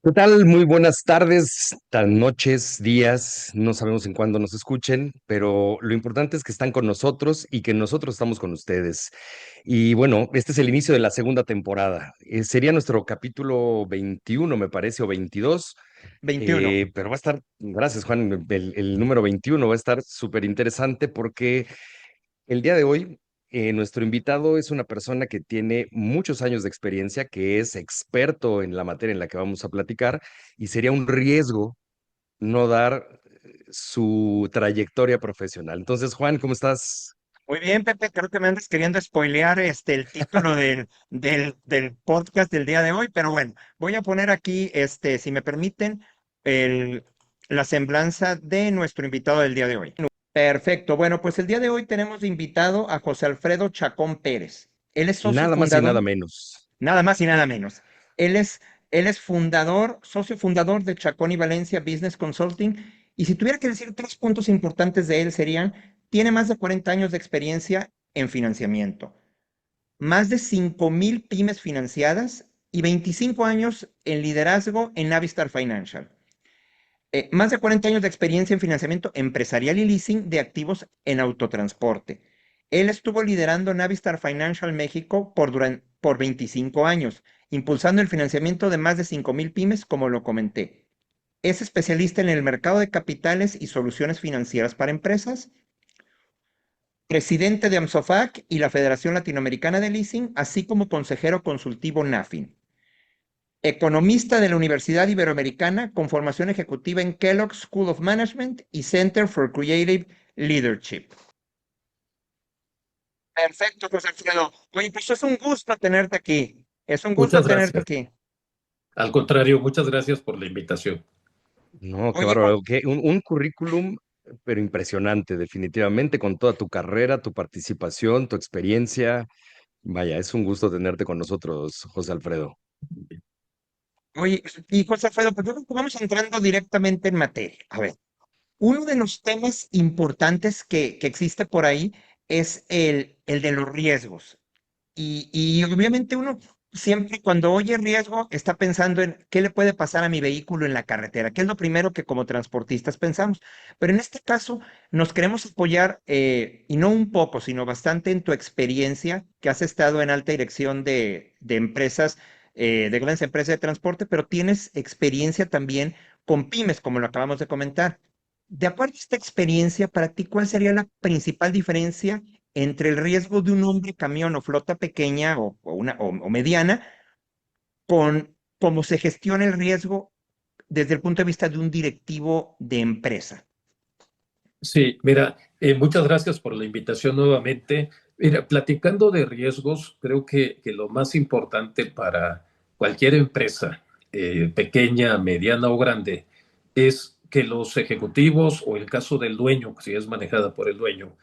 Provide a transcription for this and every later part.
¿Qué tal? Muy buenas tardes, noches, días, no sabemos en cuándo nos escuchen, pero lo importante es que están con nosotros y que nosotros estamos con ustedes. Y bueno, este es el inicio de la segunda temporada. Sería nuestro capítulo 21, me parece, o 22, 21. pero va a estar, gracias Juan, el número 21 va a estar súper interesante porque el día de hoy, nuestro invitado es una persona que tiene muchos años de experiencia, que es experto en la materia en la que vamos a platicar, y sería un riesgo no dar su trayectoria profesional. Entonces, Juan, ¿cómo estás? Muy bien, Pepe, creo que me andas queriendo spoilear el título del podcast del día de hoy, pero bueno, voy a poner aquí, si me permiten, el, la semblanza de nuestro invitado del día de hoy. Perfecto, bueno, pues el día de hoy tenemos de invitado a José Alfredo Chacón Pérez. Él es socio Nada más y nada fundador, menos. nada más y nada menos. Él es, él es fundador, socio fundador de Chacón y Valencia Business Consulting. Y si tuviera que decir tres puntos importantes de él serían, tiene más de 40 años de experiencia en financiamiento, más de 5,000 pymes financiadas y 25 años en liderazgo en Navistar Financial. Más de 40 años de experiencia en financiamiento empresarial y leasing de activos en autotransporte. Él estuvo liderando Navistar Financial México por 25 años, impulsando el financiamiento de más de 5,000 pymes, como lo comenté. Es especialista en el mercado de capitales y soluciones financieras para empresas, presidente de AMSOFAC y la Federación Latinoamericana de Leasing, así como consejero consultivo NAFIN. Economista de la Universidad Iberoamericana con formación ejecutiva en Kellogg School of Management y Center for Creative Leadership. Perfecto, José Alfredo. Oye, pues es un gusto tenerte aquí. Es un gusto Muchas tenerte gracias. aquí. Al contrario, muchas gracias por la invitación. No, qué Oye, bárbaro. Un currículum, pero impresionante, definitivamente, con toda tu carrera, tu participación, tu experiencia. Vaya, es un gusto tenerte con nosotros, José Alfredo. oye, y José Alfredo, pues yo creo que vamos entrando directamente en materia. A ver, uno de los temas importantes que existe por ahí es el de los riesgos. Y obviamente uno siempre cuando oye riesgo está pensando en qué le puede pasar a mi vehículo en la carretera, que es lo primero que como transportistas pensamos. Pero en este caso nos queremos apoyar, y no un poco, sino bastante en tu experiencia, que has estado en alta dirección de empresas, de grandes empresas de transporte, pero tienes experiencia también con pymes, como lo acabamos de comentar. De acuerdo a esta experiencia, para ti, ¿cuál sería la principal diferencia entre el riesgo de un hombre camión o flota pequeña o mediana con cómo se gestiona el riesgo desde el punto de vista de un directivo de empresa? Sí, mira, muchas gracias por la invitación nuevamente. Mira, platicando de riesgos, creo que lo más importante para cualquier empresa, pequeña, mediana o grande, es que los ejecutivos o el caso del dueño, si es manejada por el dueño,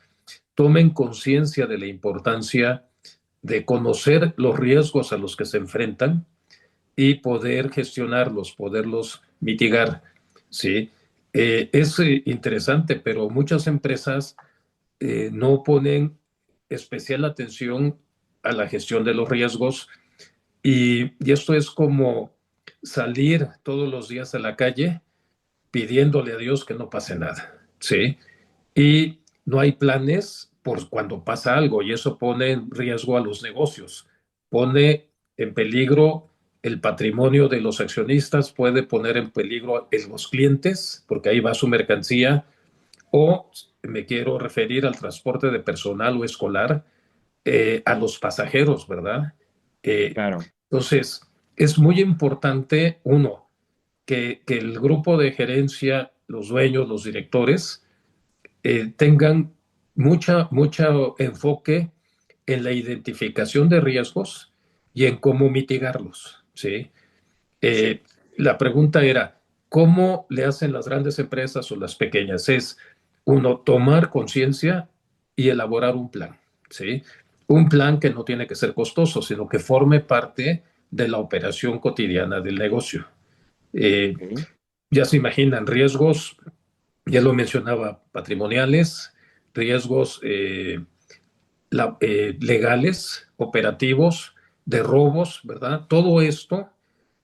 tomen conciencia de la importancia de conocer los riesgos a los que se enfrentan y poder gestionarlos, poderlos mitigar, ¿sí? Es interesante, pero muchas empresas no ponen especial atención a la gestión de los riesgos y esto es como salir todos los días a la calle pidiéndole a Dios que no pase nada, ¿sí? Y no hay planes por cuando pasa algo y eso pone en riesgo a los negocios, pone en peligro el patrimonio de los accionistas, puede poner en peligro a los clientes porque ahí va su mercancía o me quiero referir al transporte de personal o escolar, a los pasajeros, ¿verdad? Eh, Claro. entonces, es muy importante, uno, que el grupo de gerencia, los dueños, los directores, tengan mucho enfoque en la identificación de riesgos y en cómo mitigarlos, ¿sí? Sí. Eh, la pregunta era, ¿cómo le hacen las grandes empresas o las pequeñas? Es, uno, tomar conciencia y elaborar un plan, ¿sí? Un plan que no tiene que ser costoso, sino que forme parte de la operación cotidiana del negocio. Eh, Ok. ya se imaginan riesgos, ya lo mencionaba, patrimoniales, riesgos legales, operativos, de robos, ¿verdad? Todo esto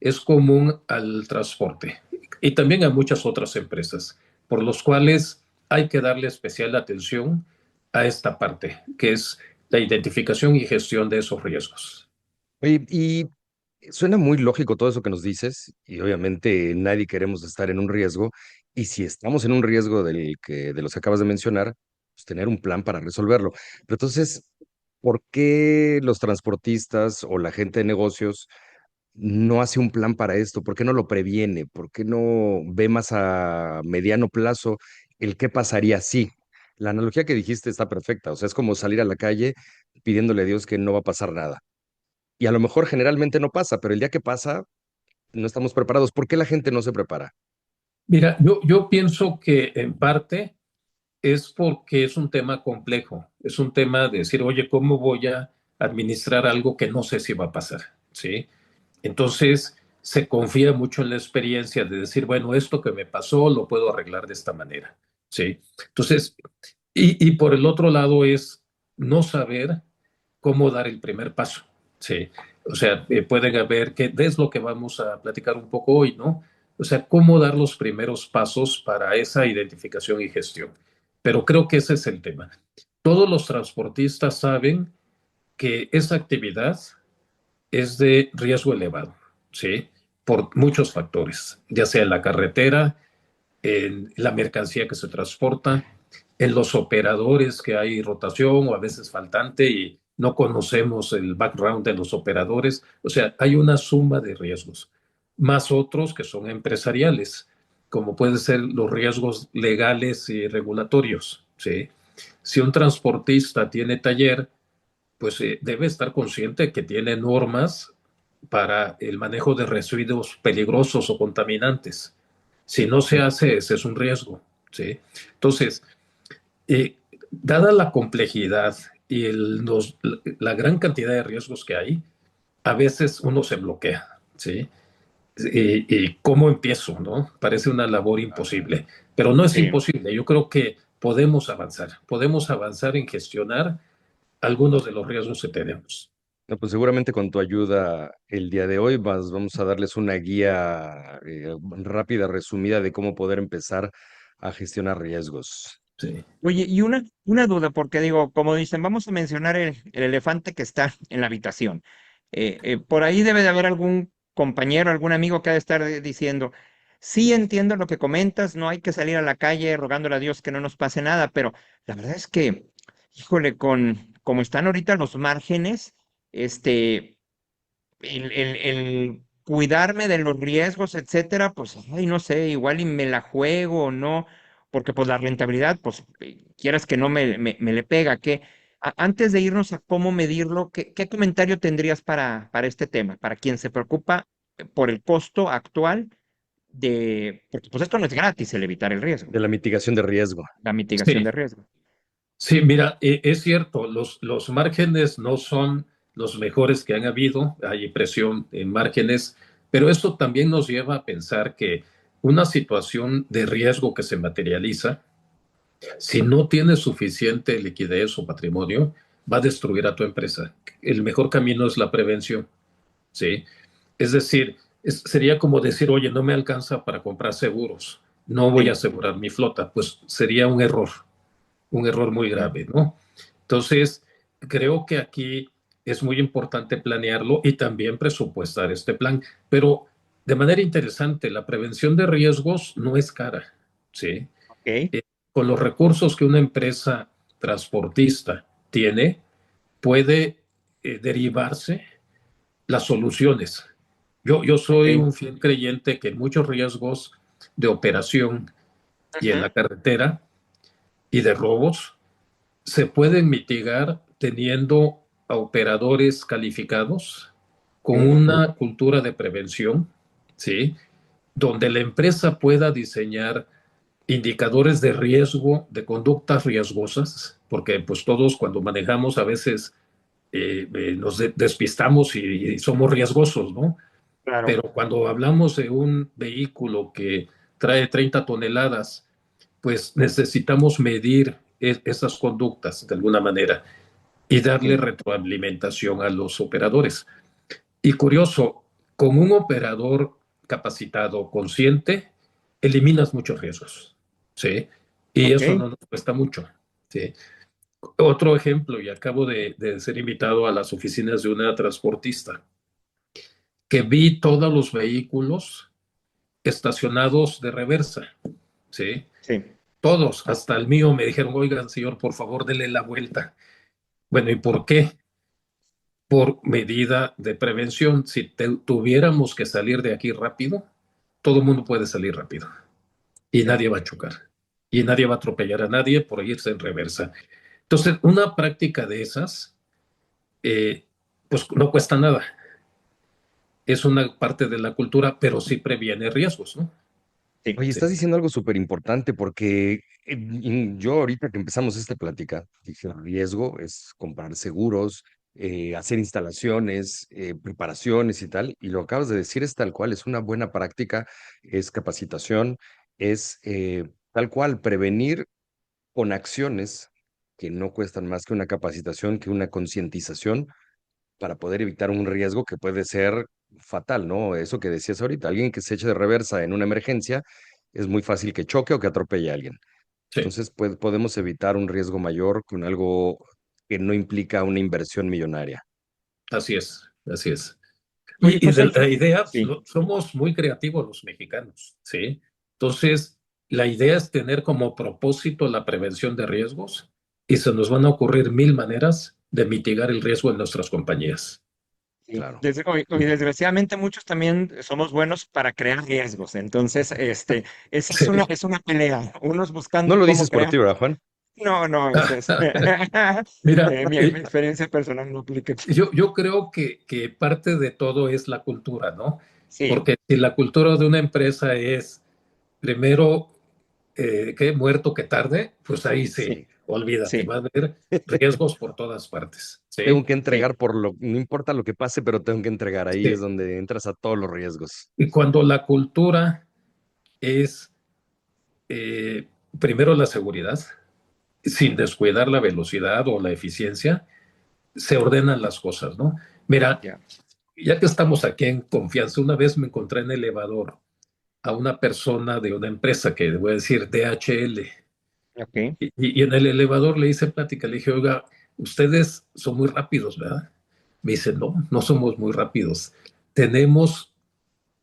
es común al transporte y también a muchas otras empresas, por los cuales hay que darle especial atención a esta parte, que es la identificación y gestión de esos riesgos. Oye, y suena muy lógico todo eso que nos dices, y obviamente nadie queremos estar en un riesgo, y si estamos en un riesgo de los que acabas de mencionar, pues tener un plan para resolverlo. Pero entonces, ¿por qué los transportistas o la gente de negocios no hace un plan para esto? ¿Por qué no lo previene? ¿Por qué no ve más a mediano plazo el qué pasaría si? La analogía que dijiste está perfecta, o sea, es como salir a la calle pidiéndole a Dios que no va a pasar nada. Y a lo mejor generalmente no pasa, pero el día que pasa, no estamos preparados. ¿Por qué la gente no se prepara? Mira, yo pienso que en parte es porque es un tema complejo, es un tema de decir, oye, ¿cómo voy a administrar algo que no sé si va a pasar? ¿Sí? Entonces, se confía mucho en la experiencia de decir, bueno, esto que me pasó lo puedo arreglar de esta manera. ¿Sí? Entonces, y por el otro lado es no saber cómo dar el primer paso. Sí, o sea, pueden haber, que es lo que vamos a platicar un poco hoy, ¿no? O sea, cómo dar los primeros pasos para esa identificación y gestión. Pero creo que ese es el tema. Todos los transportistas saben que esa actividad es de riesgo elevado, ¿sí? Por muchos factores, ya sea en la carretera, en la mercancía que se transporta, en los operadores que hay rotación o a veces faltante y no conocemos el background de los operadores. O sea, hay una suma de riesgos, más otros que son empresariales, como pueden ser los riesgos legales y regulatorios. ¿Sí? Si un transportista tiene taller, pues debe estar consciente que tiene normas para el manejo de residuos peligrosos o contaminantes. Si no se hace, ese es un riesgo. ¿Sí? Entonces, eh, dada la complejidad y la gran cantidad de riesgos que hay, a veces uno se bloquea. ¿Sí? Y cómo empiezo, ¿no? Parece una labor imposible, pero no es Sí. imposible. Yo creo que podemos avanzar en gestionar algunos de los riesgos que tenemos. No, pues seguramente con tu ayuda el día de hoy vamos a darles una guía rápida, resumida de cómo poder empezar a gestionar riesgos. Sí. Oye, y una duda, porque digo, como dicen, vamos a mencionar el elefante que está en la habitación. Por ahí debe de haber algún compañero, algún amigo que ha de estar diciendo, sí entiendo lo que comentas, no hay que salir a la calle rogándole a Dios que no nos pase nada, pero la verdad es que, híjole, con como están ahorita los márgenes, este, el cuidarme de los riesgos, etcétera, pues, ay, no sé, igual y me la juego o no, porque pues la rentabilidad, pues, quieras que no me le pega, que antes de irnos a cómo medirlo, ¿qué comentario tendrías para este tema? Para quien se preocupa por el costo actual porque pues esto no es gratis el evitar el riesgo, De la mitigación de riesgo. la mitigación Sí, de riesgo. sí, mira, es cierto, los márgenes no son los mejores que han habido, hay presión en márgenes, pero eso también nos lleva a pensar que una situación de riesgo que se materializa, si no tienes suficiente liquidez o patrimonio, va a destruir a tu empresa. El mejor camino es la prevención, ¿sí? Es decir, sería como decir, oye, no me alcanza para comprar seguros, no voy a Sí, asegurar mi flota, pues sería un error muy sí, grave, ¿no? Entonces, creo que aquí es muy importante planearlo y también presupuestar este plan, pero de manera interesante, la prevención de riesgos no es cara, ¿sí? ok, Eh, con los recursos que una empresa transportista tiene, puede derivarse las soluciones. Yo soy ok. un fiel creyente que muchos riesgos de operación y en Ujú, la carretera y de robos se pueden mitigar teniendo a operadores calificados con ok, una cultura de prevención, ¿sí? Donde la empresa pueda diseñar indicadores de riesgo, de conductas riesgosas, porque pues todos cuando manejamos a veces nos despistamos y somos riesgosos, ¿no? claro. Pero cuando hablamos de un vehículo que trae 30 toneladas, pues necesitamos medir esas conductas de alguna manera y darle Sí. retroalimentación a los operadores. Y curioso, con un operador capacitado, consciente, eliminas muchos riesgos, ¿sí? Y Ok, eso no nos cuesta mucho, ¿sí? Otro ejemplo, y acabo de ser invitado a las oficinas de una transportista, que vi todos los vehículos estacionados de reversa, ¿sí? sí. Todos, hasta el mío, me dijeron, oigan, señor, por favor, dele la vuelta. Bueno, ¿y por qué? Por medida de prevención. Si tuviéramos que salir de aquí rápido, todo el mundo puede salir rápido y Ya. nadie va a chocar y nadie va a atropellar a nadie por irse en reversa. Entonces, una práctica de esas, eh, pues no cuesta nada. Es una parte de la cultura, pero sí previene riesgos, ¿no? Sí. Oye, Sí, estás diciendo algo súper importante porque yo ahorita que empezamos esta plática, dije, el riesgo es comprar seguros, hacer instalaciones, preparaciones y tal, y lo acabas de decir es tal cual, es una buena práctica, es capacitación, es tal cual prevenir con acciones que no cuestan más que una capacitación, que una concientización para poder evitar un riesgo que puede ser fatal, ¿no? Eso que decías ahorita, alguien que se eche de reversa en una emergencia, es muy fácil que choque o que atropelle a alguien. sí, Entonces, podemos evitar un riesgo mayor con algo que no implica una inversión millonaria. así es, así es. Oye, Y José de la Alfredo. idea, pues, Sí. somos muy creativos los mexicanos, ¿sí? Entonces, la idea es tener como propósito la prevención de riesgos y se nos van a ocurrir mil maneras de mitigar el riesgo en nuestras compañías. Sí, Claro. y desgraciadamente muchos también somos buenos para crear riesgos. Entonces, esa Sí. es una pelea. Unos No buscando lo cómo dices por crear. ti, ¿verdad, Juan? No, no, eso es. Mira, Mi experiencia personal no aplica. yo creo que parte de todo es la cultura, ¿no? Sí, Porque si la cultura de una empresa es primero que muerto que tarde, pues ahí sí, sí, olvídate, sí, va a haber riesgos por todas partes, Tengo ¿sí? que sí, entregar no importa lo que pase, pero tengo que entregar. Ahí es Sí. donde entras a todos los riesgos. Y cuando la cultura es eh, primero la seguridad, sin descuidar la velocidad o la eficiencia, se ordenan las cosas, ¿no? Mira, ya, ya que estamos aquí en confianza, una vez me encontré en el elevador a una persona de una empresa que voy a decir DHL. ok. Y en el elevador le hice plática, le dije, oiga, ustedes son muy rápidos, ¿verdad? Me dice, no, no somos muy rápidos. Tenemos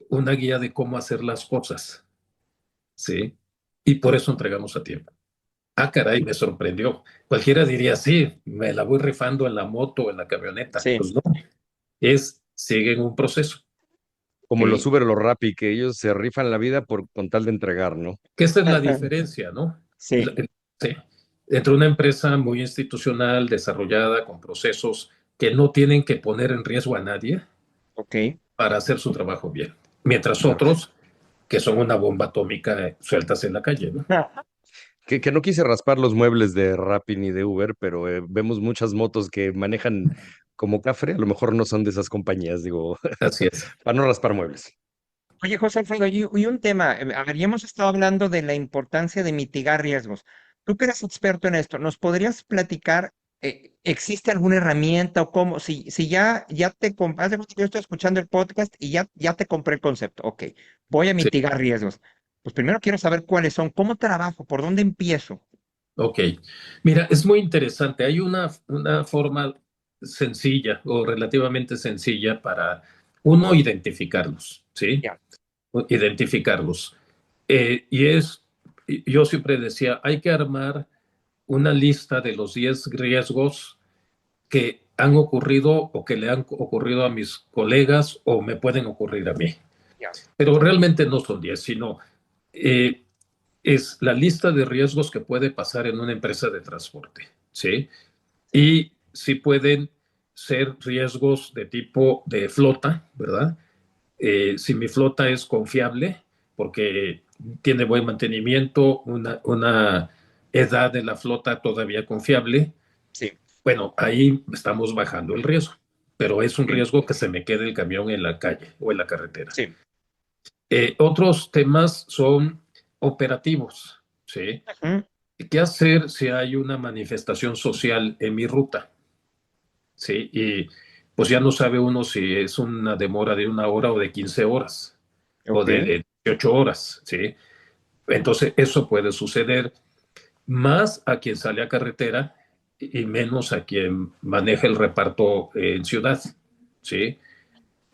una guía de cómo hacer las cosas, ¿sí? Y por eso entregamos a tiempo. Ah, caray, me sorprendió. Cualquiera diría, sí, me la voy rifando en la moto o en la camioneta. Sí, Pues no, siguen un proceso. Como los sí. Uber o los Rappi, que ellos se rifan la vida con tal de entregar, ¿no? Que esa es la diferencia, ¿no? Sí, Sí. Entre una empresa muy institucional, desarrollada, con procesos que no tienen que poner en riesgo a nadie ok. para hacer su trabajo bien. Mientras Claro. otros, que son una bomba atómica sueltas en la calle, ¿no? Que no quise raspar los muebles de Rappi ni de Uber, pero vemos muchas motos que manejan como cafre, a lo mejor no son de esas compañías, digo, Así es. para no raspar muebles. Oye, José Alfredo, y un tema, a ver, ya hemos estado hablando de la importancia de mitigar riesgos. Tú que eres experto en esto, ¿nos podrías platicar, existe alguna herramienta o cómo, si ya haz de cuenta que yo estoy escuchando el podcast y ya te compré el concepto, ok, voy a Sí, mitigar riesgos. Pues primero quiero saber cuáles son, cómo trabajo, por dónde empiezo. ok. Mira, es muy interesante. Hay una forma sencilla o relativamente sencilla para uno identificarlos, ¿sí? Ya, Identificarlos. Y yo siempre decía, hay que armar una lista de los 10 riesgos que han ocurrido o que le han ocurrido a mis colegas o me pueden ocurrir a mí. ya, Pero realmente no son 10, sino eh, es la lista de riesgos que puede pasar en una empresa de transporte, ¿sí? sí, Y si pueden ser riesgos de tipo de flota, ¿verdad? Si mi flota es confiable, porque tiene buen mantenimiento, una edad de la flota todavía confiable, sí, bueno, ahí estamos bajando el riesgo, pero es un ok, riesgo que se me quede el camión en la calle o en la carretera. sí, Otros temas son operativos, ¿sí? ujú, ¿Qué hacer si hay una manifestación social en mi ruta? ¿Sí? Y pues ya no sabe uno si es una demora de 1 hora o de 15 horas o Ok, de 18 horas, ¿sí? Entonces, eso puede suceder más a quien sale a carretera y menos a quien maneja el reparto en ciudad, ¿sí?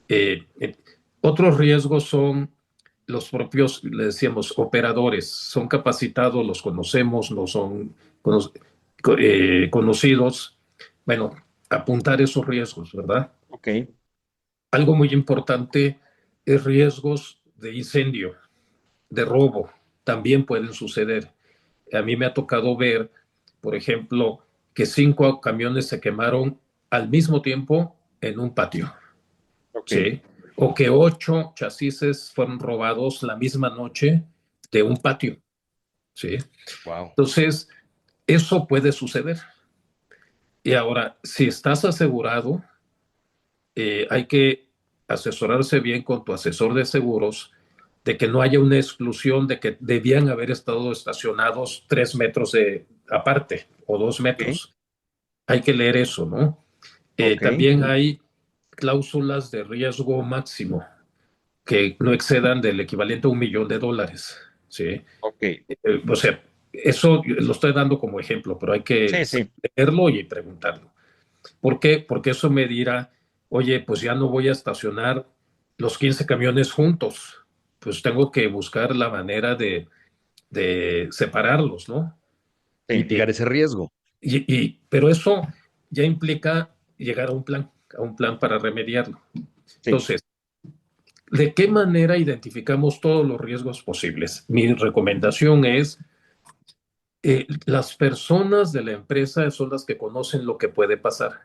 Eh, eh, Otros riesgos son los propios, le decíamos, operadores. Son capacitados, los conocemos, no son cono- conocidos. Bueno, apuntar esos riesgos, ¿verdad? ok, Algo muy importante es riesgos de incendio, de robo. También pueden suceder. A mí me ha tocado ver, por ejemplo, que 5 camiones se quemaron al mismo tiempo en un patio. ok, ¿Sí? O que 8 chasis fueron robados la misma noche de un patio, ¿sí? Wow. Entonces, eso puede suceder. Y ahora, si estás asegurado, hay que asesorarse bien con tu asesor de seguros de que no haya una exclusión de que debían haber estado estacionados 3 metros aparte o dos ok, metros. Hay que leer eso, ¿no? ok, También hay cláusulas de riesgo máximo que no excedan del equivalente a $1 millón, ¿sí? ok. O sea, eso lo estoy dando como ejemplo, pero hay que Sí, sí, leerlo y preguntarlo. ¿Por qué? Porque eso me dirá, oye, pues ya no voy a estacionar los 15 camiones juntos, pues tengo que buscar la manera de separarlos, ¿no? sí, Y, Mitigar ese riesgo. pero eso ya implica llegar a un plan para remediarlo. sí, Entonces, ¿de qué manera identificamos todos los riesgos posibles? Mi recomendación es, las personas de la empresa son las que conocen lo que puede pasar.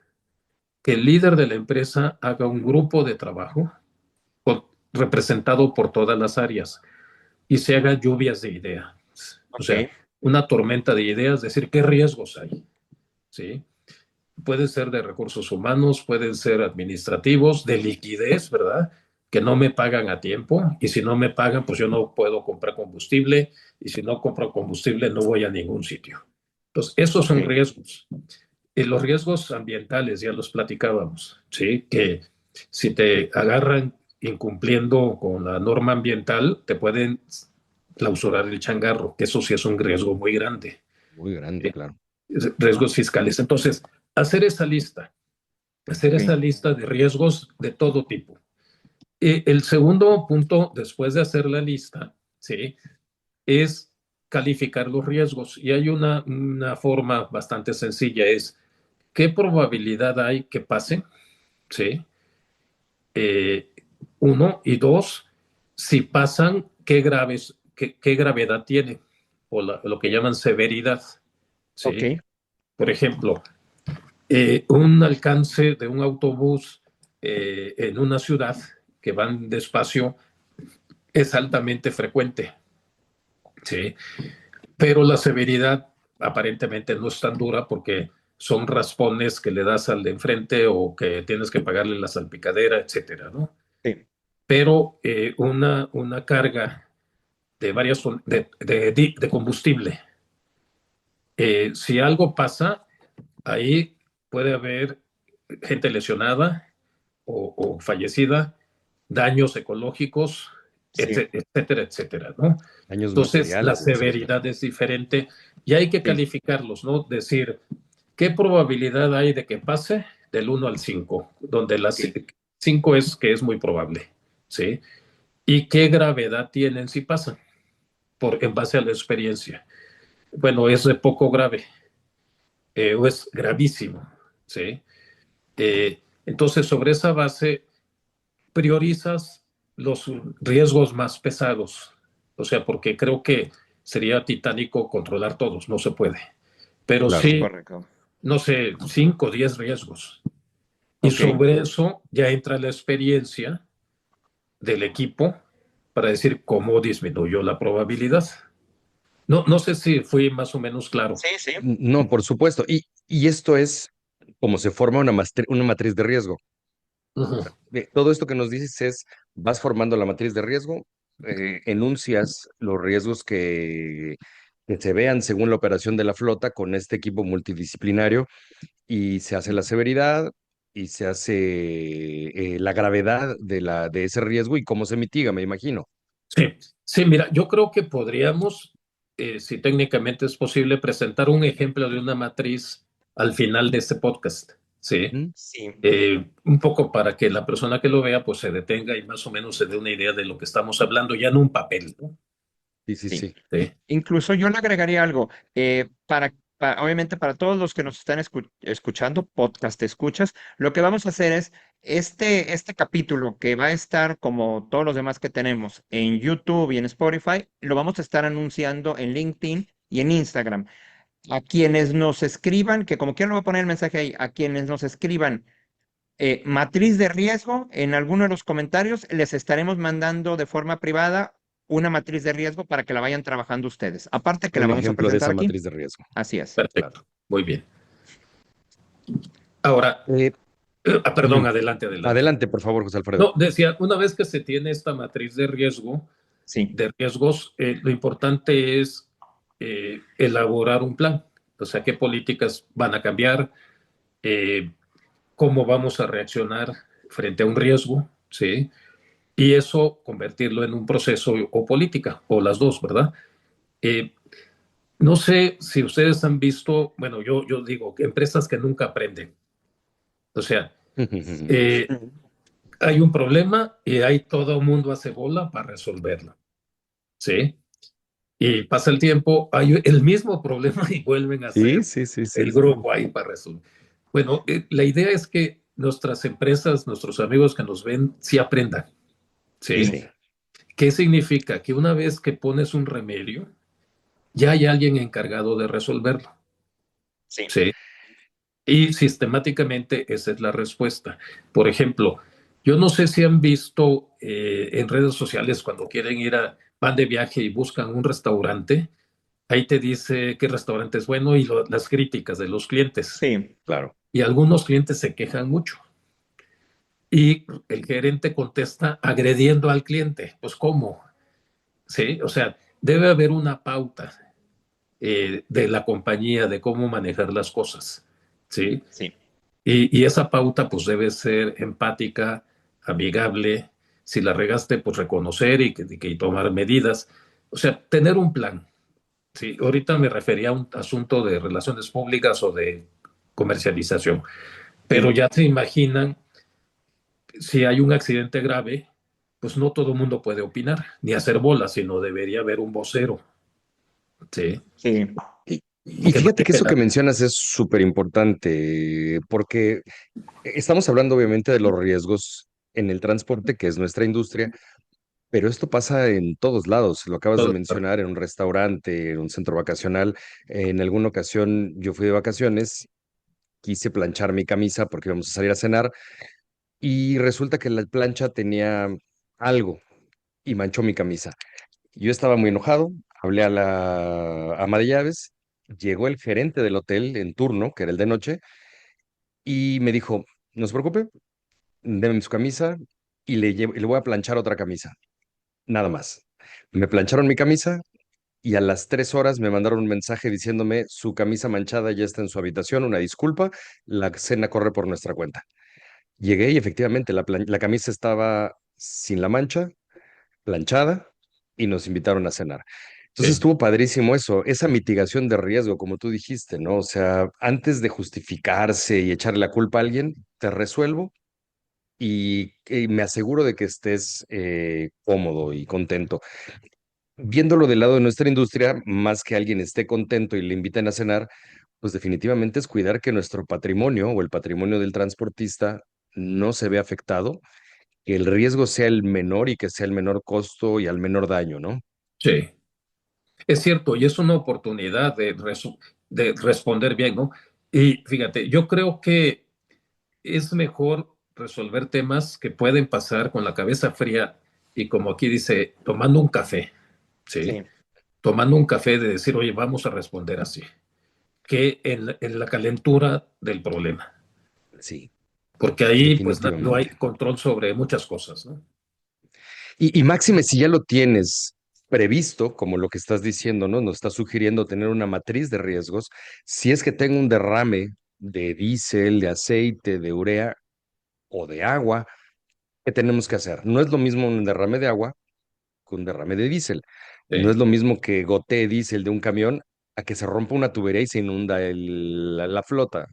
Que el líder de la empresa haga un grupo de trabajo representado por todas las áreas y se haga lluvias de ideas. O sea, ok, una tormenta de ideas, decir qué riesgos hay. ¿Sí? Puede ser de recursos humanos, pueden ser administrativos, de liquidez, ¿verdad? Que no me pagan a tiempo y si no me pagan, pues yo no puedo comprar combustible y si no compro combustible no voy a ningún sitio. Entonces, esos ok, son riesgos. Y los riesgos ambientales, ya los platicábamos, ¿sí? Que si te agarran incumpliendo con la norma ambiental, te pueden clausurar el changarro, que eso sí es un riesgo muy grande. Muy grande, ¿Sí? claro. Riesgos fiscales. Entonces, hacer esa lista, hacer ok, esa lista de riesgos de todo tipo. El segundo punto, después de hacer la lista, ¿sí? Es calificar los riesgos. Y hay una forma bastante sencilla, es qué probabilidad hay que pase, ¿sí? Eh, uno, y dos, si pasan, qué gravedad tiene, o lo que llaman severidad, ok, ¿sí? Por ejemplo, un alcance de un autobús en una ciudad que van despacio es altamente frecuente, ¿sí? Pero la severidad aparentemente no es tan dura porque son raspones que le das al de enfrente o que tienes que pagarle la salpicadera, etcétera, ¿no? sí, Pero una carga de varias de combustible, si algo pasa, ahí puede haber gente lesionada o fallecida, daños ecológicos, sí, etcétera, etcétera, ¿no? Daños Entonces, la materiales, etcétera. severidad es diferente y hay que sí, calificarlos, ¿no? Decir, ¿qué probabilidad hay de que pase? Del 1 al 5, donde las ok, 5 es que es muy probable, ¿sí? ¿Y qué gravedad tienen si pasan? En base a la experiencia. Bueno, es de poco grave o es gravísimo, ¿sí? Entonces, sobre esa base, priorizas los riesgos más pesados. O sea, porque creo que sería titánico controlar todos, no se puede. Pero Claro. es sí, correcto. no sé, 5 o 10 riesgos. Y Ok, sobre eso ya entra la experiencia del equipo para decir cómo disminuyó la probabilidad. No, no sé si fui más o menos claro. sí, sí, No, por supuesto. Y esto es como se forma una matriz de riesgo. Ujú. Todo esto que nos dices es, vas formando la matriz de riesgo, enuncias los riesgos que se vean según la operación de la flota con este equipo multidisciplinario y se hace la severidad, y se hace la gravedad de ese riesgo y cómo se mitiga, me imagino. Sí, sí, mira, yo creo que podríamos, si técnicamente es posible, presentar un ejemplo de una matriz al final de este podcast, ¿sí? ¿Mm? Sí. Un poco para que la persona que lo vea pues se detenga y más o menos se dé una idea de lo que estamos hablando ya en un papel, ¿no? Sí, sí, Sí. sí. Sí, Incluso yo le agregaría algo, obviamente para todos los que nos están escuchando, podcast escuchas, lo que vamos a hacer es este capítulo que va a estar como todos los demás que tenemos en YouTube y en Spotify, lo vamos a estar anunciando en LinkedIn y en Instagram. A quienes nos escriban, que como quiera lo voy a poner el mensaje ahí, a quienes nos escriban matriz de riesgo, en alguno de los comentarios les estaremos mandando de forma privada una matriz de riesgo para que la vayan trabajando ustedes. Aparte que la Un vamos a ejemplo de presentar esa aquí. matriz de riesgo. Así es. perfecto, muy bien. Ahora, Eh, perdón, ujú. adelante, adelante. Adelante, por favor, José Alfredo. No, decía, una vez que se tiene esta matriz de riesgo, Sí, de riesgos, lo importante es elaborar un plan, o sea, qué políticas van a cambiar, eh, cómo vamos a reaccionar frente a un riesgo, ¿sí? Y eso convertirlo en un proceso o política, o las dos, ¿verdad? Eh, no sé si ustedes han visto, bueno, yo digo, que empresas que nunca aprenden. O sea, eh, hay un problema y ahí todo el mundo hace bola para resolverlo, ¿sí? Y pasa el tiempo, hay el mismo problema y vuelven a Sí, hacer sí, sí, sí, el sí. grupo ahí para resolver. Bueno, la idea es que nuestras empresas, nuestros amigos que nos ven, sí aprendan, ¿sí? sí, Sí. ¿Qué significa? Que una vez que pones un remedio, ya hay alguien encargado de resolverlo, sí. ¿sí? Y sistemáticamente esa es la respuesta. Por ejemplo, yo no sé si han visto en redes sociales cuando quieren van de viaje y buscan un restaurante, ahí te dice qué restaurante es bueno y las críticas de los clientes. Sí, Claro. Y algunos clientes se quejan mucho. Y el gerente contesta agrediendo al cliente. Pues, ¿cómo? Sí, o sea, debe haber una pauta de la compañía de cómo manejar las cosas. Sí. sí. Y esa pauta pues debe ser empática, amigable. Si la regaste, pues reconocer y tomar medidas. O sea, tener un plan. Sí, ahorita me refería a un asunto de relaciones públicas o de comercialización, pero Sí. ya se imaginan, si hay un accidente grave, pues no todo el mundo puede opinar, ni hacer bolas, sino debería haber un vocero, ¿sí? Sí, Y Que fíjate que maneje eso que mencionas es súper importante, porque estamos hablando obviamente de los riesgos en el transporte, que es nuestra industria, pero esto pasa en todos lados. Lo acabas de todo. mencionar en un restaurante, en un centro vacacional. En alguna ocasión yo fui de vacaciones, quise planchar mi camisa porque íbamos a salir a cenar y resulta que la plancha tenía algo y manchó mi camisa. Yo estaba muy enojado, hablé a la ama de llaves, llegó el gerente del hotel en turno, que era el de noche, y me dijo, no se preocupe, déme su camisa y y le voy a planchar otra camisa, nada más. Me plancharon mi camisa y a las 3 horas me mandaron un mensaje diciéndome, su camisa manchada ya está en su habitación, una disculpa, la cena corre por nuestra cuenta. Llegué y efectivamente la camisa estaba sin la mancha, planchada, y nos invitaron a cenar. Entonces Sí, estuvo padrísimo eso, esa mitigación de riesgo, como tú dijiste, ¿no? O sea, antes de justificarse y echarle la culpa a alguien, te resuelvo y me aseguro de que estés cómodo y contento. Viéndolo del lado de nuestra industria, más que alguien esté contento y le inviten a cenar, pues definitivamente es cuidar que nuestro patrimonio o el patrimonio del transportista no se vea afectado, que el riesgo sea el menor y que sea el menor costo y al menor daño, ¿no? sí. Es cierto, y es una oportunidad de responder bien, ¿no? Y fíjate, yo creo que es mejor resolver temas que pueden pasar con la cabeza fría y como aquí dice, tomando un café, ¿sí? sí. Tomando un café de decir, oye, vamos a responder así, que en la calentura del problema, Sí, porque ahí pues no hay definitivamente. control sobre muchas cosas, ¿no? Y máxime, si ya lo tienes previsto, como lo que estás diciendo, ¿no? Nos estás sugiriendo tener una matriz de riesgos. Si es que tengo un derrame de diésel, de aceite, de urea, o de agua, ¿qué tenemos que hacer? No es lo mismo un derrame de agua que un derrame de diésel. No es Sí, lo mismo que gotee diésel de un camión a que se rompa una tubería y se inunda la flota.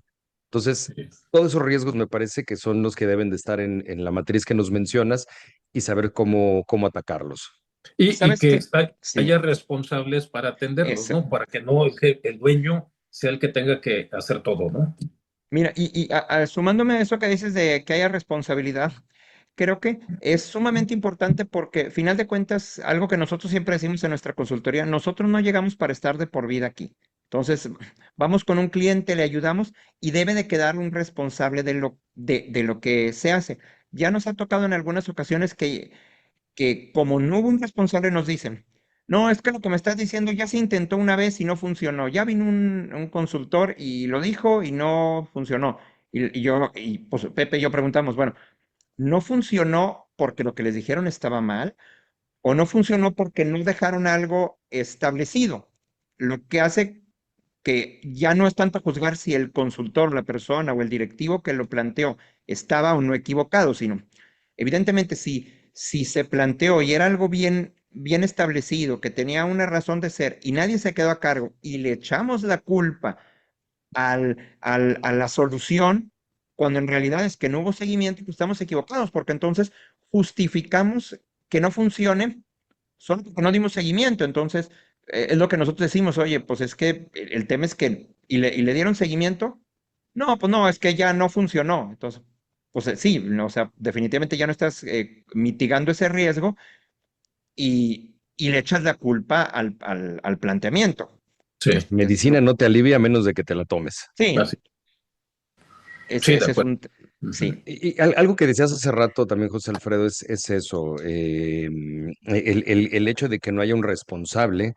Entonces, sí. todos esos riesgos me parece que son los que deben de estar en la matriz que nos mencionas y saber cómo atacarlos. Y ¿Sabes que qué? haya Sí, responsables para atenderlos, eso. ¿no? Para que no el dueño sea el que tenga que hacer todo, ¿no? Mira, sumándome a eso que dices de que haya responsabilidad, creo que es sumamente importante porque, final de cuentas, algo que nosotros siempre decimos en nuestra consultoría, nosotros no llegamos para estar de por vida aquí. Entonces, vamos con un cliente, le ayudamos y debe de quedar un responsable de lo que se hace. Ya nos ha tocado en algunas ocasiones que como no hubo un responsable nos dicen, no, es que lo que me estás diciendo ya se intentó una vez y no funcionó, ya vino un consultor y lo dijo y no funcionó. Y pues Pepe y yo preguntamos, bueno, ¿no funcionó porque lo que les dijeron estaba mal o no funcionó porque no dejaron algo establecido? Lo que hace que ya no es tanto juzgar si el consultor, la persona o el directivo que lo planteó estaba o no equivocado, sino evidentemente si se planteó y era algo bien establecido, que tenía una razón de ser y nadie se quedó a cargo y le echamos la culpa a la solución, cuando en realidad es que no hubo seguimiento y que estamos equivocados, porque entonces justificamos que no funcione solo porque no dimos seguimiento. Entonces, es lo que nosotros decimos, oye, pues es que el tema es que, ¿y le dieron seguimiento? No, pues no, es que ya no funcionó. Entonces, pues sí, no, o sea, definitivamente ya no estás mitigando ese riesgo y le echas la culpa al planteamiento. Sí, Medicina no te alivia a menos de que te la tomes. Sí, así. Sí, de ese es acuerdo. un, Ujú. sí. Y algo que decías hace rato también, José Alfredo, es eso, el hecho de que no haya un responsable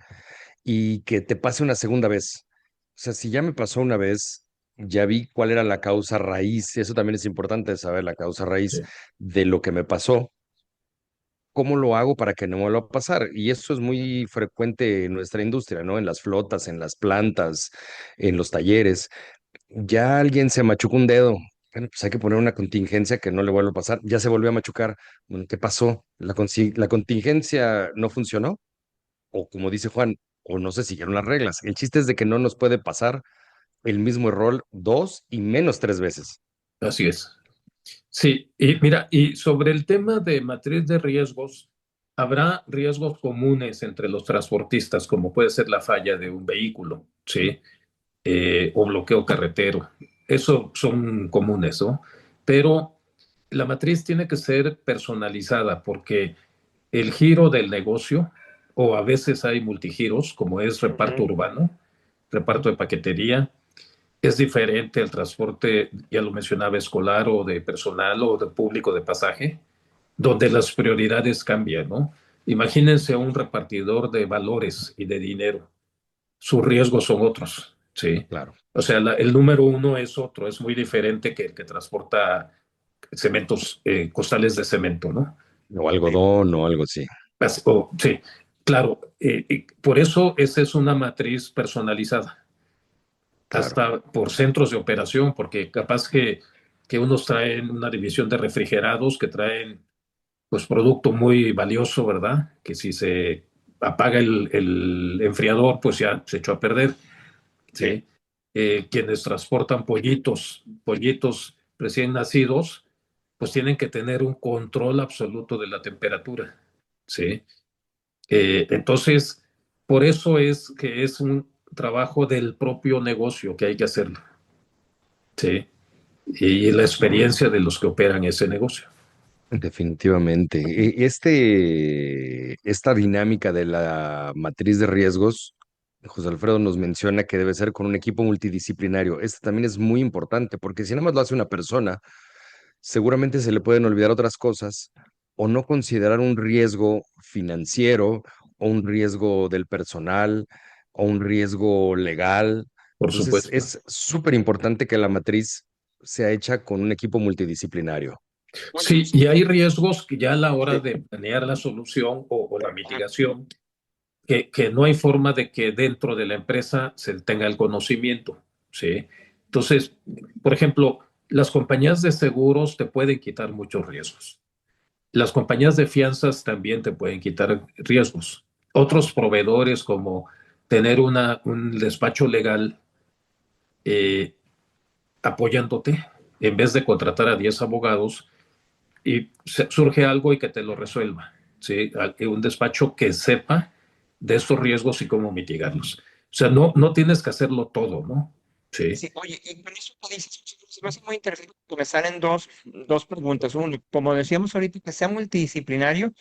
y que te pase una segunda vez. O sea, si ya me pasó una vez, ya vi cuál era la causa raíz, eso también es importante saber la causa raíz Sí, de lo que me pasó. ¿Cómo lo hago para que no me vuelva a pasar? Y eso es muy frecuente en nuestra industria, ¿no? En las flotas, en las plantas, en los talleres. Ya alguien se machucó un dedo. Bueno, pues hay que poner una contingencia que no le vuelva a pasar. Ya se volvió a machucar. Bueno, ¿qué pasó? ¿La contingencia no funcionó? O como dice Juan, o no se siguieron las reglas. El chiste es de que no nos puede pasar el mismo error dos y menos tres veces. así es. Sí, y mira, y sobre el tema de matriz de riesgos, habrá riesgos comunes entre los transportistas, como puede ser la falla de un vehículo, ¿sí? O bloqueo carretero. Eso son comunes, ¿no? Pero la matriz tiene que ser personalizada porque el giro del negocio, o a veces hay multigiros, como es reparto Ujú. urbano, reparto de paquetería, es diferente al transporte, ya lo mencionaba, escolar o de personal o de público de pasaje, donde las prioridades cambian, ¿no? Imagínense un repartidor de valores y de dinero. Sus riesgos son otros, ¿sí? Claro. O sea, el número uno es otro, es muy diferente que el que transporta cementos, costales de cemento, ¿no? O algodón o algo así. Sí, claro. Por eso esa es una matriz personalizada, Claro. hasta por centros de operación, porque capaz que unos traen una división de refrigerados que traen pues producto muy valioso, ¿verdad? Que si se apaga el enfriador, pues ya se echó a perder, Sí. ¿sí? Quienes transportan pollitos recién nacidos, pues tienen que tener un control absoluto de la temperatura, ¿sí? Entonces, por eso es que es un trabajo del propio negocio que hay que hacerlo, ¿sí? Y la experiencia de los que operan ese negocio. Definitivamente. Esta dinámica de la matriz de riesgos, José Alfredo nos menciona que debe ser con un equipo multidisciplinario. Esto también es muy importante porque si nada más lo hace una persona, seguramente se le pueden olvidar otras cosas o no considerar un riesgo financiero o un riesgo del personal o un riesgo legal. Por Entonces, supuesto. es súper importante que la matriz sea hecha con un equipo multidisciplinario. Bueno, Sí, y hay riesgos que ya a la hora sí. de planear la solución o la mitigación, que no hay forma de que dentro de la empresa se tenga el conocimiento, ¿sí? Entonces, por ejemplo, Las compañías de seguros te pueden quitar muchos riesgos. Las compañías de fianzas también te pueden quitar riesgos. Otros proveedores como tener un despacho legal eh, apoyándote en vez de contratar a 10 abogados y surge algo y que te lo resuelva. ¿Sí? Un despacho que sepa de estos riesgos y cómo mitigarlos. O sea, no tienes que hacerlo todo, ¿no? Sí, Sí, oye, y con eso que dices, se me hace muy interesante porque me salen dos preguntas. Uno, como decíamos ahorita, que sea multidisciplinario.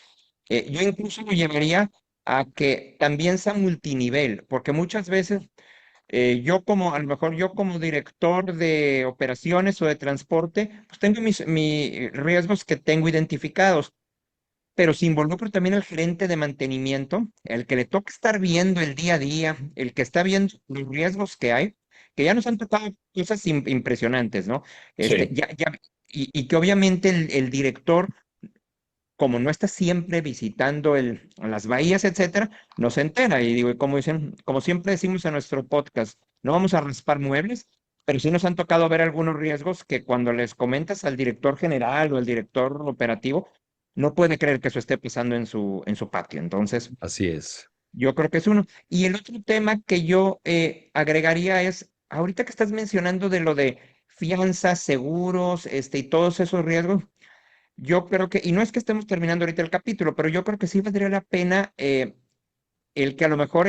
Yo incluso lo llevaría a que también sea multinivel, porque muchas veces yo como, a lo mejor yo como director de operaciones o de transporte, pues tengo mis riesgos que tengo identificados, pero si involucro también al gerente de mantenimiento, el que le toca estar viendo el día a día, el que está viendo los riesgos que ya nos han tocado cosas impresionantes, ¿no? sí, Y que obviamente el director como no está siempre visitando las bahías, etcétera, no se entera. Y digo, como dicen, como siempre decimos en nuestro podcast, no vamos a raspar muebles, pero sí nos han tocado ver algunos riesgos que cuando les comentas al director general o al director operativo, no puede creer que eso esté pasando en su patio. Entonces, Así es. yo creo que es uno. Y el otro tema que yo agregaría es, ahorita que estás mencionando de lo de fianzas, seguros, y todos esos riesgos. Yo creo que, y no es que estemos terminando ahorita el capítulo, pero yo creo que sí valdría la pena el que a lo mejor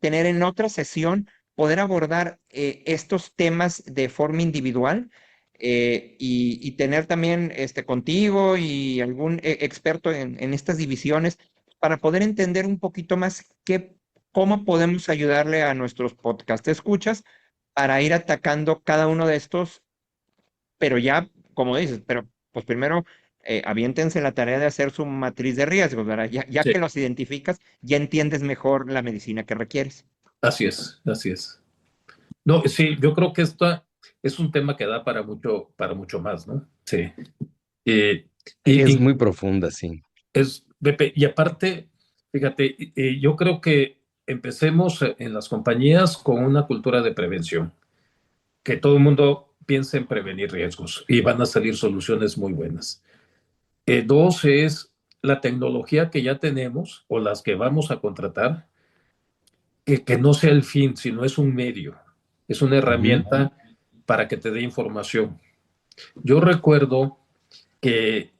tener en otra sesión poder abordar estos temas de forma individual y tener también contigo y algún experto en estas divisiones para poder entender un poquito más cómo podemos ayudarle a nuestros podcast escuchas para ir atacando cada uno de estos pero ya, como dices, pero pues primero aviéntense la tarea de hacer su matriz de riesgos, ¿verdad? Ya sí, que los identificas, ya entiendes mejor la medicina que requieres. así es, así es. No, sí, yo creo que esto es un tema que da para mucho más, ¿no? Sí. Eh, Es y muy profunda, sí. y aparte, fíjate, yo creo que empecemos en las compañías con una cultura de prevención, que todo el mundo piense en prevenir riesgos y van a salir soluciones muy buenas. Dos es la tecnología que ya tenemos o las que vamos a contratar, que no sea el fin, sino es un medio, es una Ujú. herramienta para que te dé información. Yo recuerdo que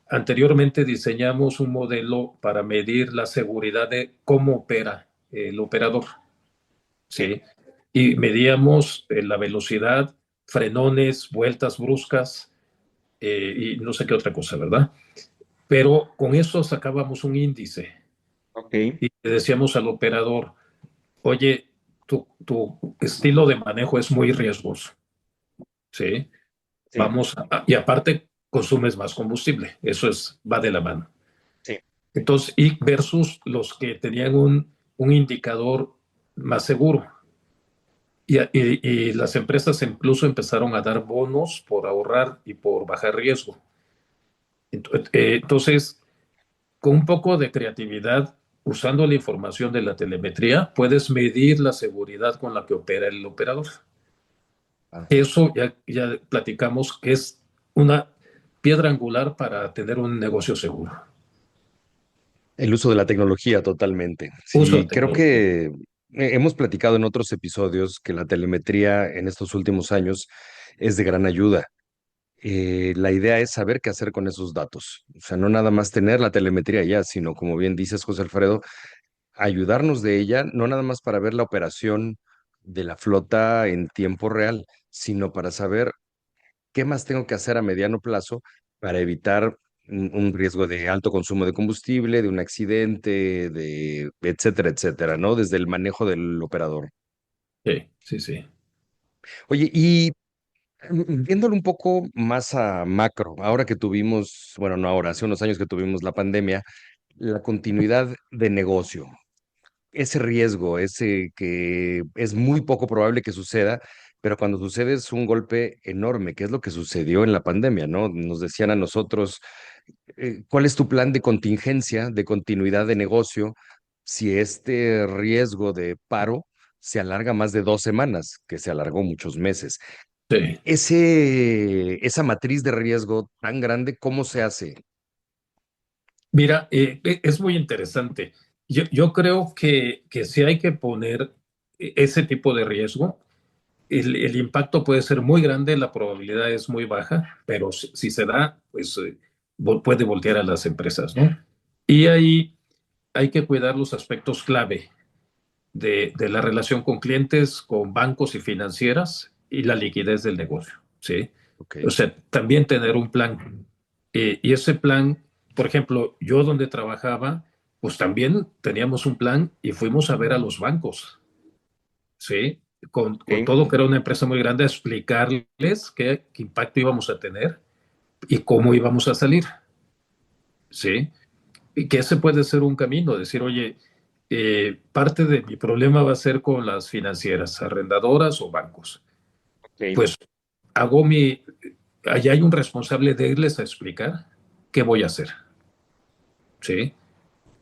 anteriormente diseñamos un modelo para medir la seguridad de cómo opera el operador, Sí, ¿sí? Y medíamos la velocidad, frenones, vueltas bruscas y no sé qué otra cosa, ¿verdad? Pero con eso sacábamos un índice ok, y le decíamos al operador, oye, tu estilo de manejo es muy riesgoso, ¿sí? sí, Y aparte consumes más combustible, eso va de la mano. sí, Entonces, y versus los que tenían un indicador más seguro. Y las empresas incluso empezaron a dar bonos por ahorrar y por bajar riesgo. Entonces, con un poco de creatividad, usando la información de la telemetría, puedes medir la seguridad con la que opera el operador. Ah. Eso ya platicamos que es una piedra angular para tener un negocio seguro. El uso de la tecnología totalmente. Uso de Sí, creo tecnología. que hemos platicado en otros episodios que la telemetría en estos últimos años es de gran ayuda. La idea es saber qué hacer con esos datos. O sea, no nada más tener la telemetría ya, sino como bien dices, José Alfredo, ayudarnos de ella, no nada más para ver la operación de la flota en tiempo real, sino para saber qué más tengo que hacer a mediano plazo para evitar un riesgo de alto consumo de combustible, de un accidente, de etcétera, etcétera, ¿no? Desde el manejo del operador. Sí, sí, sí. Oye, y viéndolo un poco más a macro, ahora que tuvimos, bueno, no ahora, hace unos años que tuvimos la pandemia, la continuidad de negocio, ese riesgo, ese que es muy poco probable que suceda, pero cuando sucede es un golpe enorme, que es lo que sucedió en la pandemia, ¿no? Nos decían a nosotros, ¿cuál es tu plan de contingencia, de continuidad de negocio, si este riesgo de paro se alarga más de 2 semanas, que se alargó muchos meses? Sí. Esa matriz de riesgo tan grande, ¿cómo se hace? Mira, es muy interesante. Yo creo que si hay que poner ese tipo de riesgo, el impacto puede ser muy grande, la probabilidad es muy baja, pero si se da, pues puede voltear a las empresas, ¿no? Y ahí hay que cuidar los aspectos clave de la relación con clientes, con bancos y financieras y la liquidez del negocio, ¿sí? Ok. O sea, también tener un plan. Y ese plan, por ejemplo, yo donde trabajaba, pues también teníamos un plan y fuimos a ver a los bancos, ¿sí? Con Ok, todo que era una empresa muy grande, a explicarles qué impacto íbamos a tener y cómo íbamos a salir, ¿sí? Y que ese puede ser un camino, decir, oye, parte de mi problema va a ser con las financieras, arrendadoras o bancos. ok. Pues hago allá hay un responsable de irles a explicar qué voy a hacer, ¿sí?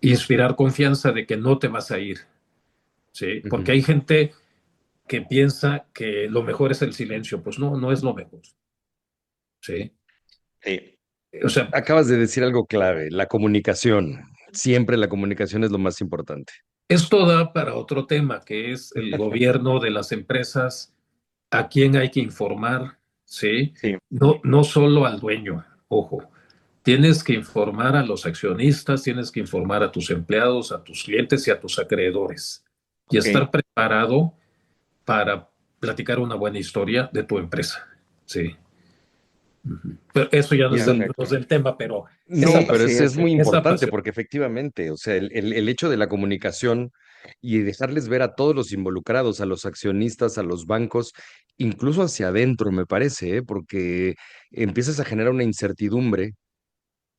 Inspirar confianza de que no te vas a ir, ¿sí? Porque Ujú. hay gente que piensa que lo mejor es el silencio, pues no, no es lo mejor, ¿sí? Sí. O sea, Acabas de decir algo clave, la comunicación. Siempre la comunicación es lo más importante. esto da para otro tema, que es el gobierno de las empresas, a quién hay que informar, ¿sí? Sí, No, no solo al dueño, ojo. Tienes que informar a los accionistas, tienes que informar a tus empleados, a tus clientes y a tus acreedores. Y ok. estar preparado para platicar una buena historia de tu empresa. Sí. Pero eso ya no es Perfecto. del tema, pero No, Sí, pero sí, es muy esa importante pasión. porque efectivamente, o sea, el hecho de la comunicación y dejarles ver a todos los involucrados, a los accionistas, a los bancos, incluso hacia adentro, me parece, ¿eh? Porque empiezas a generar una incertidumbre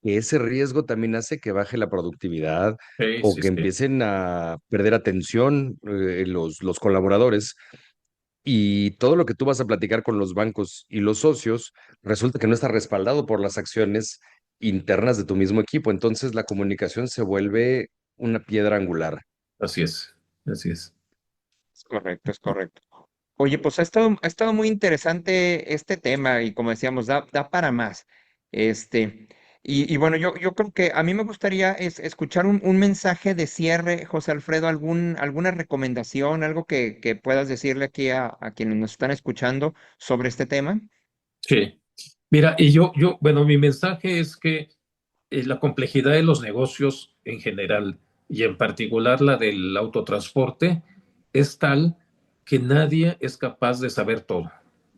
que ese riesgo también hace que baje la productividad Sí, o sí, que sí. empiecen a perder atención los colaboradores. Y todo lo que tú vas a platicar con los bancos y los socios resulta que no está respaldado por las acciones internas de tu mismo equipo. Entonces la comunicación se vuelve una piedra angular. Así es. Así es. Es correcto, es correcto. Oye, pues ha estado muy interesante este tema y como decíamos, da para más. Este, y bueno, yo creo que a mí me gustaría escuchar un mensaje de cierre, José Alfredo, alguna recomendación, algo que puedas decirle aquí a quienes nos están escuchando sobre este tema. Sí. Mira, bueno, mi mensaje es que la complejidad de los negocios en general y en particular la del autotransporte es tal que nadie es capaz de saber todo,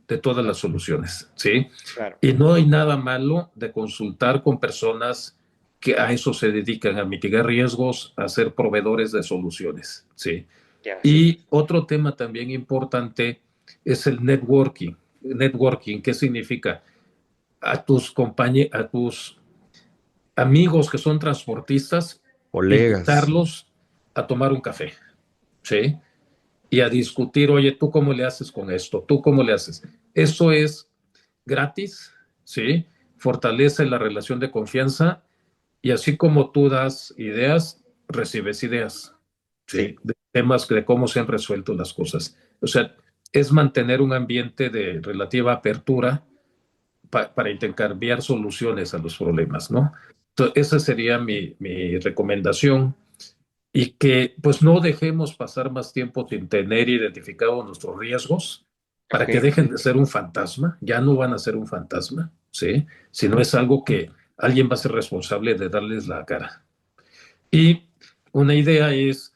de todas las soluciones, ¿sí? Claro, Y no hay nada malo de consultar con personas que a eso se dedican, a mitigar riesgos, a ser proveedores de soluciones, ¿sí? ya, sí. Y otro tema también importante es el networking. Networking, ¿qué significa? A tus amigos que son transportistas, Colegas, invitarlos a tomar un café, ¿sí? Y a discutir, oye, ¿tú cómo le haces con esto? ¿Tú cómo le haces? Eso es gratis, ¿sí? Fortalece la relación de confianza y así como tú das ideas, recibes ideas, ¿sí? Sí, De temas de cómo se han resuelto las cosas. O sea, es mantener un ambiente de relativa apertura para intercambiar soluciones a los problemas, ¿no? Entonces, esa sería mi recomendación y que pues no dejemos pasar más tiempo sin tener identificados nuestros riesgos para ok, que dejen de ser un fantasma, ya no van a ser un fantasma, ¿sí? Sino es algo que alguien va a ser responsable de darles la cara. Y una idea es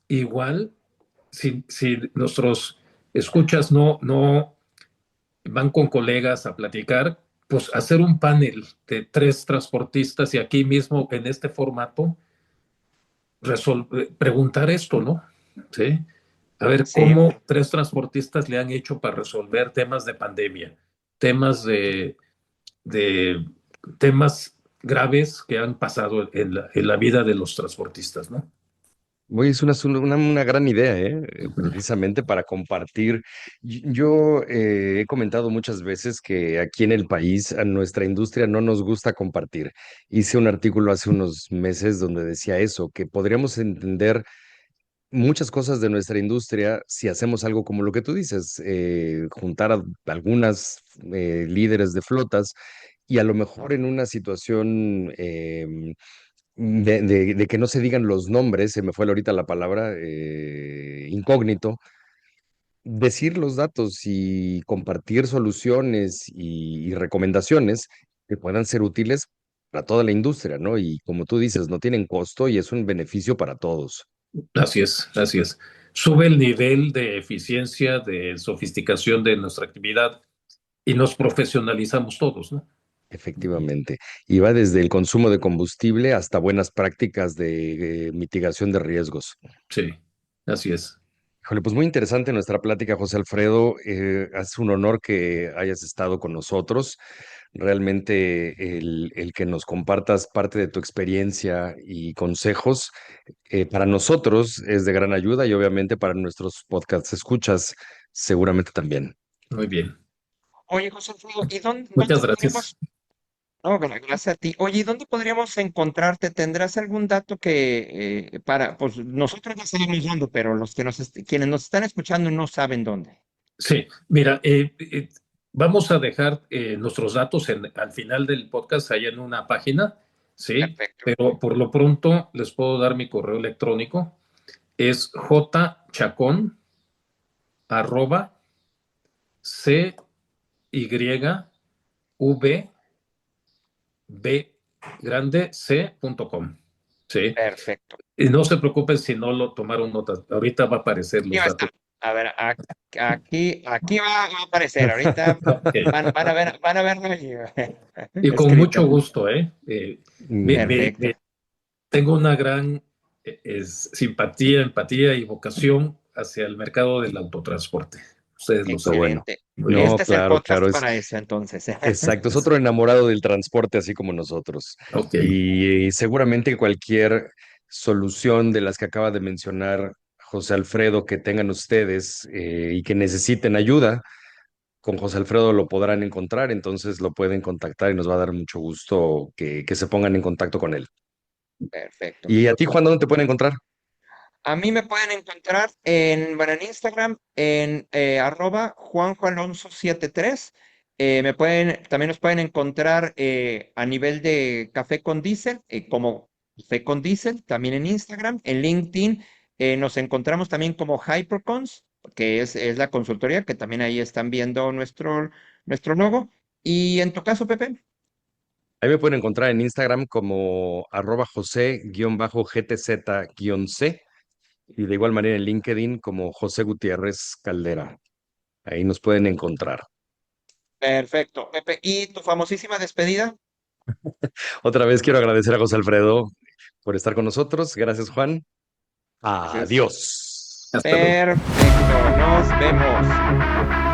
igual, si nuestros escuchas no van con colegas a platicar, pues hacer un panel de tres transportistas y aquí mismo en este formato preguntar esto, ¿no? Sí. A ver sí. cómo tres transportistas le han hecho para resolver temas de pandemia, temas de temas graves que han pasado en la vida de los transportistas, ¿no? oye, es una gran idea, ¿eh? Precisamente para compartir. Yo he comentado muchas veces que aquí en el país, a nuestra industria no nos gusta compartir. Hice un artículo hace unos meses donde decía eso, que podríamos entender muchas cosas de nuestra industria, si hacemos algo como lo que tú dices, juntar a algunas líderes de flotas y a lo mejor en una situación de que no se digan los nombres, se me fue ahorita la palabra, incógnito, decir los datos y compartir soluciones y recomendaciones que puedan ser útiles para toda la industria, ¿no? Y como tú dices, no tienen costo y es un beneficio para todos. Así es, así es. Sube el nivel de eficiencia, de sofisticación de nuestra actividad y nos profesionalizamos todos, ¿no? Efectivamente. Y va desde el consumo de combustible hasta buenas prácticas de mitigación de riesgos. Sí, así es. Híjole, pues muy interesante nuestra plática, José Alfredo. Es un honor que hayas estado con nosotros. Realmente el que nos compartas parte de tu experiencia y consejos para nosotros es de gran ayuda y obviamente para nuestros podcasts escuchas seguramente también. Muy bien. Oye, José Alfredo, ¿y dónde Muchas gracias. podríamos? No, gracias a ti. Oye, ¿y dónde podríamos encontrarte? ¿Tendrás algún dato que pues nosotros ya sabemos dónde, pero los que quienes nos están escuchando no saben dónde? Sí, mira, vamos a dejar nuestros datos al final del podcast ahí en una página, ¿sí? Perfecto. Pero por lo pronto les puedo dar mi correo electrónico. Es jchacón arroba cyvbgrande.com. ¿Sí? Perfecto. Y no se preocupen si no lo tomaron notas. Ahorita va a aparecer Aquí los va a datos. estar. A ver, aquí va a aparecer. Ahorita Ok. van a verlo ahí, Y con escrito. mucho gusto, ¿eh? Perfecto. Tengo una gran simpatía, empatía y vocación hacia el mercado del autotransporte. Ustedes lo saben. Bueno, Excelente. Muy bien. no, Este es el claro, podcast claro, es para eso, entonces. exacto, es otro enamorado del transporte, así como nosotros. Ok. Y seguramente cualquier solución de las que acaba de mencionar José Alfredo que tengan ustedes y que necesiten ayuda, con José Alfredo lo podrán encontrar, entonces lo pueden contactar y nos va a dar mucho gusto que se pongan en contacto con él. Perfecto. ¿Y a ti, Juan, dónde te pueden encontrar? A mí me pueden encontrar bueno, en Instagram en @JuanjoAlonso73. También nos pueden encontrar a nivel de Café con Diesel, como Café con Diesel, también en Instagram. En LinkedIn nos encontramos también como Hypercons, que es la consultoría, que también ahí están viendo nuestro logo. Y en tu caso, Pepe. Ahí me pueden encontrar en Instagram como @José-GTZ-C y de igual manera en LinkedIn como José Gutiérrez Caldera. Ahí nos pueden encontrar. Perfecto, Pepe. ¿Y tu famosísima despedida? Otra vez quiero agradecer a José Alfredo por estar con nosotros. Gracias, Juan. Gracias. Adiós. Hasta luego. Perfecto, nos vemos.